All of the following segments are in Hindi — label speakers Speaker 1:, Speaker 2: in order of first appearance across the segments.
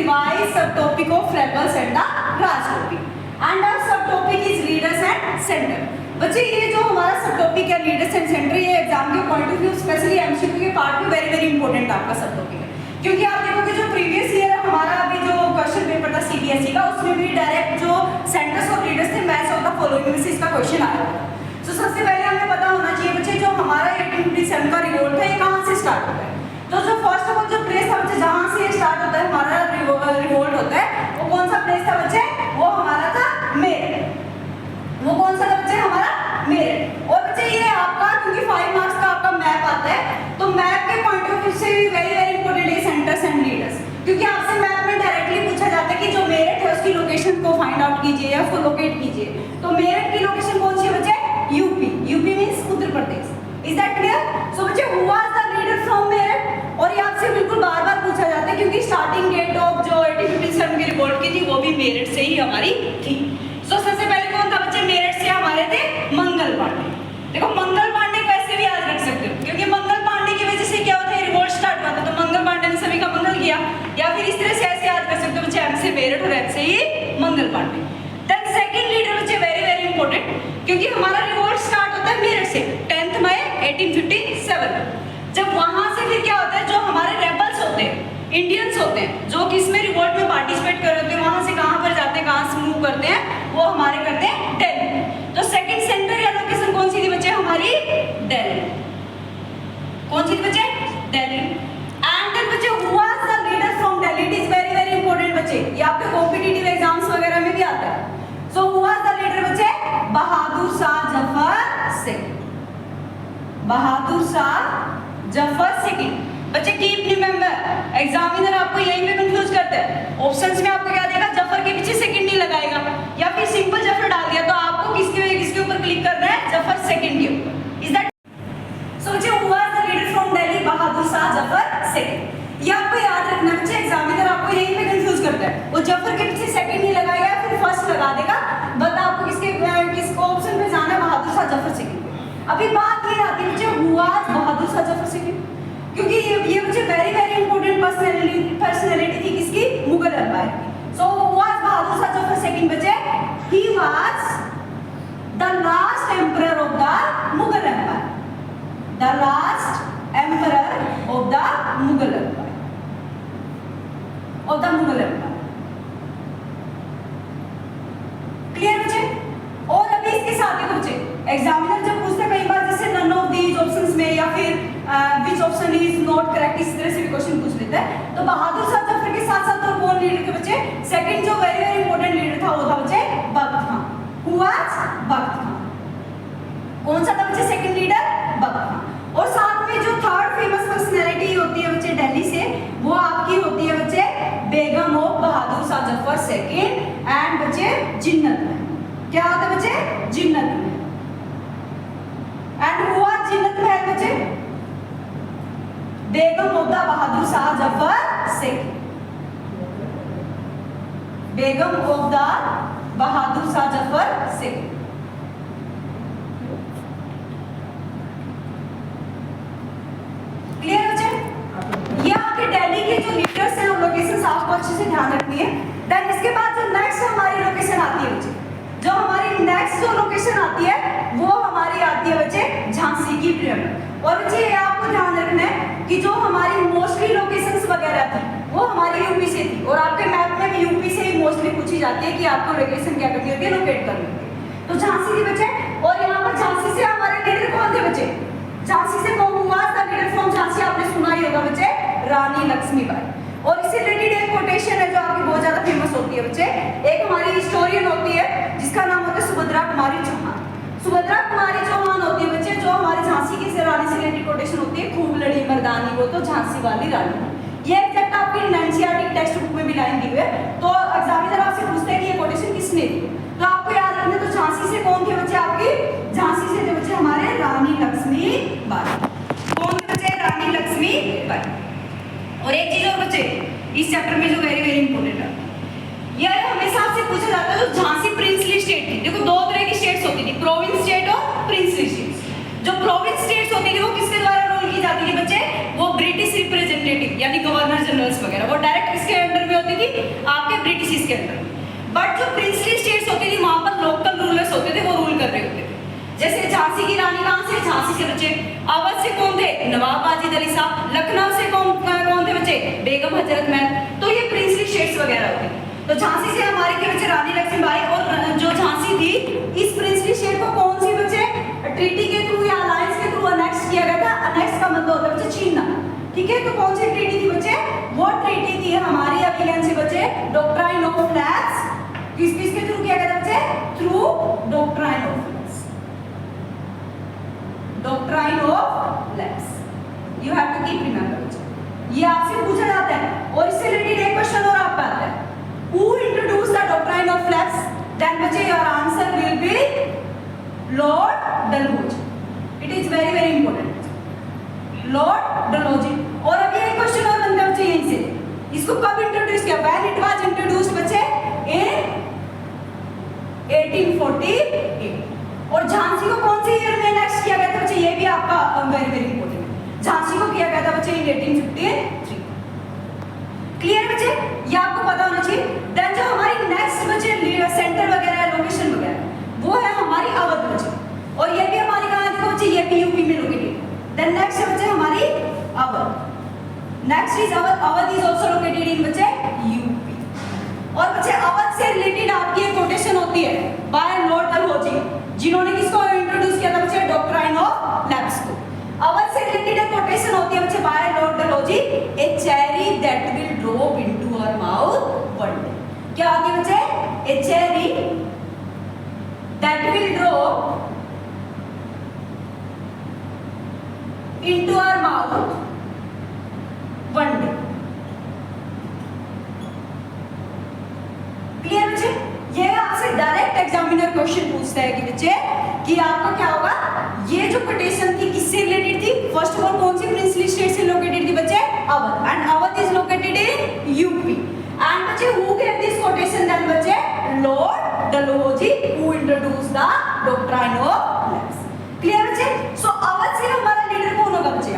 Speaker 1: revised subtopic of rebels and the Rajtopic. And our subtopic is leaders and center. बच्चे ये जो हमारा सबटॉपिक है लीडर्स एंड सेंटर, ये एग्जाम के point of view specially MCQ के पार्ट में वेरी वेरी इंपॉर्टेंट आपका सबटॉपिक है, क्योंकि आप देखोगे जो प्रीवियस ईयर हमारा अभी जो क्वेश्चन पेपर था सीबीएसई का, उसमें भी डायरेक्ट जो सेंटर्स और लीडर्स थे मैच ऑफ द फॉलोइंग में से इसका क्वेश्चन आया था। तो सबसे पहले हमें पता होना चाहिए बच्चे जो हमारा 1857 का रिवोल्ट है ये कहाँ से स्टार्ट होता है। तो जो फर्स्ट ऑफ ऑल जो प्लेस था बच्चे जहाँ से स्टार्ट होता है हमारा रिवोल्ट होता है, वो कौन सा प्लेस था बच्चे, वो हमारा था मेरठ। वो कौन सा था बच्चे, हमारा मेरठ। और बच्चे ये आपका क्योंकि 5 मार्क्स का आपका मैप आता है, तो मैप के पॉइंट ऑफ व्यू से भी वेरी वेरी इंपॉर्टेंट है सेंटर्स एंड लीडर्स, क्योंकि आपसे मैप में डायरेक्टली पूछा जाता है कि जो मेरठ है उसकी लोकेशन को फाइंड आउट कीजिए या उसको लोकेट कीजिए। तो मेरठ की लोकेशन कौन सी है बच्चे, UP. UP means Uttar Pradesh. Is that clear? So बच्चे who was the leader from Meerut, और ये आपसे बिल्कुल बार बार पूछा जाता है क्योंकि स्टार्टिंग डेट ऑफ जो 1857 की रिवोल्ट की थी वो भी मेरठ से ही हमारी थी। सो सबसे पहले कौन था बच्चे, मेरठ से हमारे थे मंगल पांडे। देखो मंगल पांडे को ऐसे भी याद रख सकते हो क्योंकि मंगल पांडे की वजह से क्या होता है, रिवोल्ट स्टार्ट हुआ था, तो मंगल पांडे ने सभी का मंगल किया। या फिर इस तरह से ऐसे याद कर सकते हो बच्चे, एम से मेरठ और एम से ही Mangal Pandey. Then second leader बच्चे वेरी वेरी इंपॉर्टेंट, क्योंकि हमारा रिवोल्ट स्टार्ट होता है मेरठ से 10 मई 1857। जब वहां से फिर क्या होता है, जो हमारे रेबल्स होते हैं, इंडियंस होते हैं जो कि इसमें रिवोल्ट में पार्टिसिपेट कर रहे होते हैं, वहां से कहां पर जाते हैं, कहां से मूव करते हैं, वो हमारे करते हैं दिल्ली। तो सेकंड सेंटर या लोकेशन कौन सी थी बच्चे, हमारी दिल्ली। कौन सी थी बच्चे, दिल्ली। एंड देन बच्चे who was the leader from Delhi, it is very very important बच्चे, ये आपके कॉम्पिटिटिव एग्जाम्स वगैरह में भी आता है। So who was the leader बच्चे, बहादुर शाह जफर सिंह। बहादुर शाह जफर सिंह। बच्चे कीप रिमेंबर, एग्जामिनर आपको यहीं पे कंफ्यूज करता है। ऑप्शंस में आपको क्या देगा, जफर के पीछे सेकंड नहीं लगाएगा, या फिर सिंपल जफर डाल दिया, तो आपको किसके ऊपर क्लिक करना है, जफर सेकंड के ऊपर। इज दैट सो बच्चे who was the leader from Delhi, Bahadur Shah Zafar Singh. ये आपको याद रखना बच्चे, एग्जामिनर आपको यहीं पे कंफ्यूज करता है, वो जफर के पीछे सेकंड नहीं लगाएगा या फिर फर्स्ट लगा देगा, बट आपको किस ऑप्शन पे जाना है, बहादुर शाह जफर सिंह। अभी बात ये आती है बच्चे हु वाज बहादुर शाह जफर सिंह, क्योंकि ये मुझे वेरी वेरी इंपॉर्टेंट पर्सनैलिटी थी किसकी, मुगल एम्पायर की। So was Bahadur Shah Zafar second बच्चे, he was the last emperor of the Mughal empire, the last emperor of the Mughal empire, of the Mughal empire. Clear बच्चे? और अभी इसके साथ ही बच्चे एग्जामिनर जब पूछते कई बार जैसे नन ऑफ दीज ऑप्शंस में या फिर which option is not correct, इस तरह से भी क्वेश्चन पूछ लेता है। तो बहादुर शाह जफर के साथ साथ और कौन लीडर थे बच्चे, सेकंड जो वेरी वेरी इंपॉर्टेंट लीडर था वो था बच्चे बख्त खान। हु वाज बख्त खान। कौन सा था बच्चे सेकंड लीडर, बख्त खान। और साथ में जो थर्ड फेमस पर्सनैलिटी होती है बच्चे दिल्ली से, वो आपकी होती है बच्चे Begum of Bahadur Shah Zafar second and बच्चे जिन्नत महल। क्या होता है बच्चे, जिन्नत महल। And who was Zinat Mahal बच्चे, Begum of the Bahadur Shah Zafar Singh. Begum of the Bahadur Shah Zafar Singh. Clear बच्चे? ये आपके दिल्ली के जो लीडर्स हैं और लोकेशंस आपको अच्छे से ध्यान रखनी है। देन इसके बाद जो नेक्स्ट हमारी लोकेशन आती है बच्चे, जो हमारी नेक्स्ट जो लोकेशन आती है वो हमारी आती है बच्चे झांसी की पिरामिड। और बच्चे ये आपको ध्यान रखना है कि जो हमारी मोस्टली लोकेशंस वगैरह थी वो हमारी यूपी से थी, और आपके मैप में भी यूपी से ही मोस्टली पूछी जाती है कि आपको लोकेशन क्या करनी होती है, लोकेट करनी होती है। तो झांसी थी बच्चे, और यहाँ पर झांसी से हमारे लीडर कौन थे बच्चे, झांसी से कौन हुआ था लीडर फ्रॉम झांसी, आपने सुना ही होगा बच्चे, रानी लक्ष्मीबाई। और इससे रिलेटेड एक कोटेशन है जो आपकी बहुत ज्यादा फेमस होती है बच्चे, एक हमारी हिस्टोरियन होती है जिसका नाम होता है सुभद्रा कुमारी चौहान। सुभद्रा कुमारी चौहान होती है बच्चे जो हमारे झांसी की रानी से रिलेटेड कोटेशन होती है, खूब लड़ी मर्दानी वो तो झांसी वाली रानी। ये एग्जैक्ट आपकी एनसीईआरटी टेक्स्ट बुक में भी लाइन दी हुई है। तो एग्जामिनर आपसे पूछते हैं कि ये कोटेशन किसने दी, तो आपको याद रखना, तो झांसी से कौन थे बच्चे, आपकी झांसी से थे बच्चे हमारे रानी लक्ष्मीबाई। कौन थे बच्चे, रानी लक्ष्मीबाई। और एक चीज और बच्चे इस चैप्टर में जो वेरी वेरी इंपॉर्टेंट है, यह हमेशा आपसे पूछा जाता है जो झांसी प्रिंसली स्टेट थी। देखो दो तरह की स्टेट्स होती थी, प्रोविंस स्टेट और प्रिंसली स्टेट्स। जो प्रोविंस स्टेट्स होती थी वो किसके द्वारा रूल की जाती थी बच्चे, वो ब्रिटिश रिप्रेजेंटेटिव यानी गवर्नर जनरल्स वगैरह, वो डायरेक्ट किसके अंडर में होती थी, आपके ब्रिटिश के अंदर। बट जो प्रिंसली स्टेट्स होती थी वहां पर लोकल रूलर्स होते थे, वो रूल कर रहे होते थे। जैसे झांसी की रानी कहां से, झांसी से बचे। अवध से कौन थे, नवाब वाजिद अली साहब। लखनऊ से कौन थे बचे, बेगम हजरत महल। तो ये प्रिंसली स्टेट्स वगैरह होते हैं। तो झांसी से हमारे के बचे रानी लक्ष्मीबाई, और जो झांसी थी इस प्रिंसली स्टेट को कौन सी बचे, ट्रीटी के थ्रू या अलायंस के थ्रू अनेक्स किया गया था। अनेक्स का मतलब होता है बच्चे छीनना, ठीक है। तो कौन सी ट्रीटी थी बच्चे, वो ट्रीटी थी हमारी अभियान से बच्चे डॉक्ट्राइन ऑफ लैप्स। किसके थ्रू किया गया था बच्चे, through doctrine of lapse, doctrine of lapse. You have to keep remember बच्चे, ये आपसे पूछा जाता है। और इससे रिलेटेड एक क्वेश्चन और आपका आता है, who introduced the doctrine of lapse, then बच्चे your answer will be Lord Dalhousie. It is very very important, Lord Dalhousie. और अभी एक क्वेश्चन और बनता है बच्चे यहीं से, इसको कब इंट्रोड्यूस किया, व्हेन इट वाज इंट्रोड्यूस्ड बच्चे इन 1848। और झांसी को कौन से ईयर में नेक्स्ट किया गया था बच्चे, ये भी आपका वेरी वेरी इंपॉर्टेंट है। झांसी को किया गया था बच्चे इन 1853। क्लियर बच्चे, ये आपको पता होना चाहिए। देन जो हमारी नेक्स्ट बच्चे सेंटर वगैरह लोकेशन वगैरह वो है हमारी अवध बच्चे, और ये भी हमारी कहां थी बच्चे, ये भी यूपी में लोकेटेड। देन नेक्स्ट है बच्चे हमारी Awadh. Next is Awadh, Awadh is also located in बच्चे यूपी। और बच्चे अवध से रिलेटेड आपकी एक कोटेशन होती है बाय लॉर्ड डलहौजी, जिन्होंने किसको इंट्रोड्यूस किया था बच्चे, डॉक्ट्राइन ऑफ लैप्स को। अवध से रिलेटेड एक कोटेशन होती है बच्चे by lord Dalhousie, a cherry that will drop into our mouth one day. क्या होती है बच्चे, a cherry that will drop into our mouth one day. Clear बच्चे, ये आपसे डायरेक्ट एग्जामिनर क्वेश्चन पूछता है कि बच्चे कि आपका क्या होगा, ये जो कोटेशन थी किससे रिलेटेड थी, फर्स्ट ऑफ ऑल कौन सी प्रिंसली स्टेट से लोकेटेड थी बच्चे, Awadh. And Awadh is located in UP. And बच्चे who gave this quotation, then बच्चे lord Dalhousie, who introduced the doctrine of lapse. Clear बच्चे, सो अवध से हमारा लीडर कौन होगा बच्चे,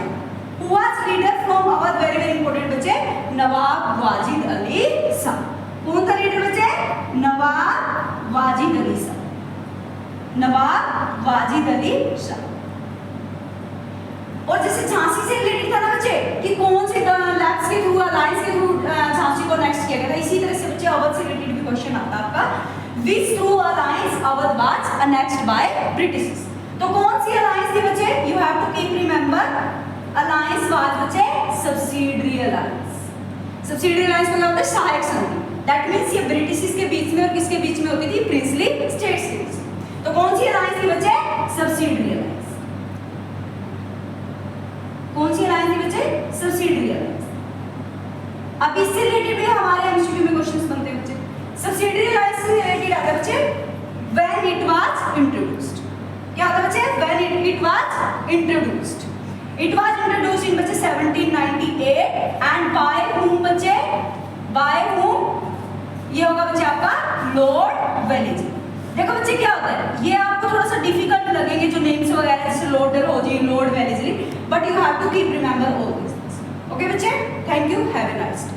Speaker 1: who was leader from Awadh, very very important बच्चे, नवाब वाजिद अली शाह। कौन था लीडर बच्चे, नवाब वाजिद अली शाह, नवाब वाजिद अली शाह। और जैसे झांसी से रिलेटेड था ना बच्चे कि कौन से लैप्स के थ्रू, अलायंस के थ्रू झांसी को नेक्स्ट किया गया था, इसी तरह से बच्चे अवध से रिलेटेड भी क्वेश्चन आता है आपका, which through alliance Awadh was annexed by British. तो कौन सी अलायंस थी बच्चे, you have to keep remember, alliance was बच्चे सब्सिडरी अलायंस। सब्सिडरी अलायंस मतलब होता है सहायक संधि, दैट मींस ये ब्रिटिश के बीच में और किसके बीच में होती थी, प्रिंसली स्टेट्स के बीच। तो कौन सी अलायंस थी बच्चे, सब्सिडरी अलायंस। कौन सी अलायंस थी बच्चे, सब्सिडरी अलायंस। अब इससे रिलेटेड भी हमारे एमसीक्यू में क्वेश्चंस बनते हैं बच्चे। सब्सिडरी अलायंस से रिलेटेड आता है बच्चे व्हेन इट वाज इंट्रोड्यूस्ड। क्या आता है बच्चे, when it was introduced. It was introduced in बच्चे 1798 एंड बाय whom बच्चे, बाय whom, ये होगा बच्चे आपका लॉर्ड वेलेस्ली। देखो बच्चे क्या होता है, ये आपको थोड़ा सा डिफिकल्ट लगेंगे जो नेम्स वगैरह, जैसे lord Dalhousie, lord Wellesley, but you have to keep remember all this. Okay बच्चे, thank you, have a nice day.